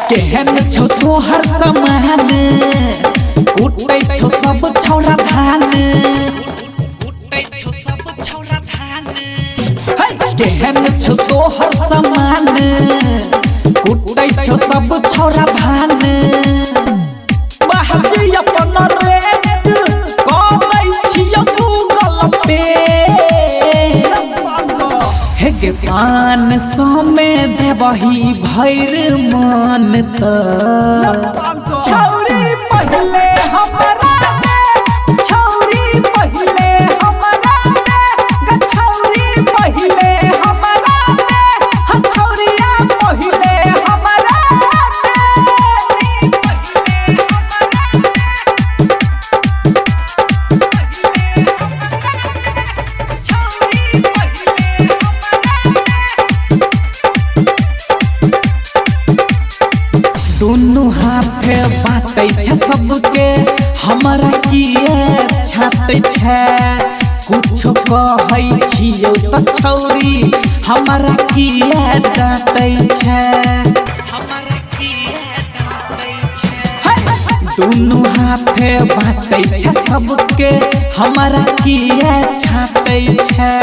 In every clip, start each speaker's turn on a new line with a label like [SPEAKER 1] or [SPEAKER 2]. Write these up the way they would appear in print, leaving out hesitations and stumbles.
[SPEAKER 1] केहन छौ तोहर समान कुटै छौ सब छौरा धान केहन छौ तोहर समान कुटै छौ सब छौरा धान बाहजी अपन रेट कहै छियौ गूगल पे हे गे 500 में देबही भैर मन त छौरी पहिले हमरा छौरी पहिले हमरा ग छौरी पहिले हमरा ह छौरिया पहिले हमरा दोनों हाथे बाटै छै सबके हमरा किए छाटै छै कुछो कहै छियौ त छौरी हमरा किए डांटै छै दोनों हाथे बाटै छै सबके हमरा किए छाटै छै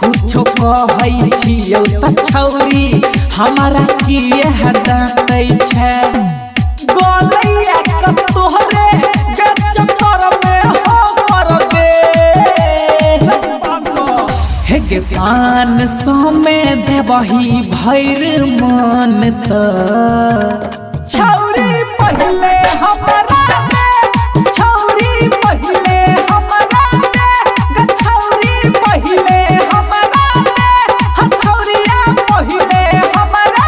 [SPEAKER 1] कुछो कहै छियौ त छौरी हमरा किए डांटै छै गोलैया क तोहरे चक्कर में हो पर दे हे गे 500 में देबही भैर मन त छौरी पहिले हमरा छौरी पहिले हमरा ग छौरी पहिले हमरा ह छौरिया पहिले हमरा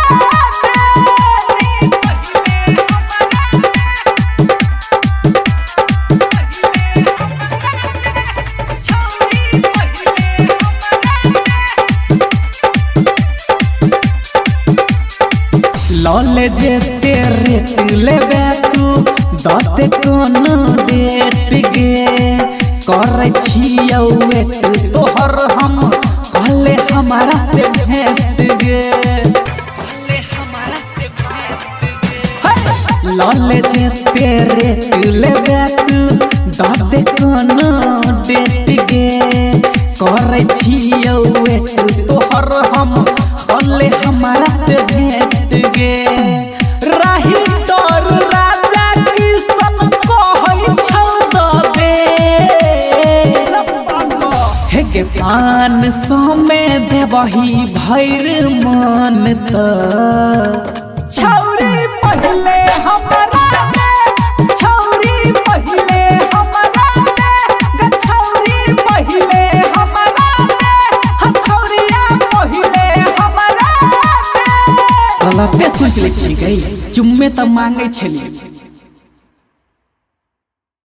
[SPEAKER 1] लले जे रेट लेबे तू दते कोनो डेट गे करै छियौ वेट तोहर हम कहले हमरा से भेट गे लले जे रेट लेबे तू दते कोनो डेट गे करै छियौ वेट तोहर हम कहले हमरा से भेट गे राही तोर राजा किसन कहै छौ दबे हे गे 500 में देबही भैर मन त छौरी पहिले हमरा छौरी पहिले हमरा ग छौरी पहिले हमरा ह छौरिया पहिले हमरा गलते सोच ले छी गई चुम्मे त मांगे छली।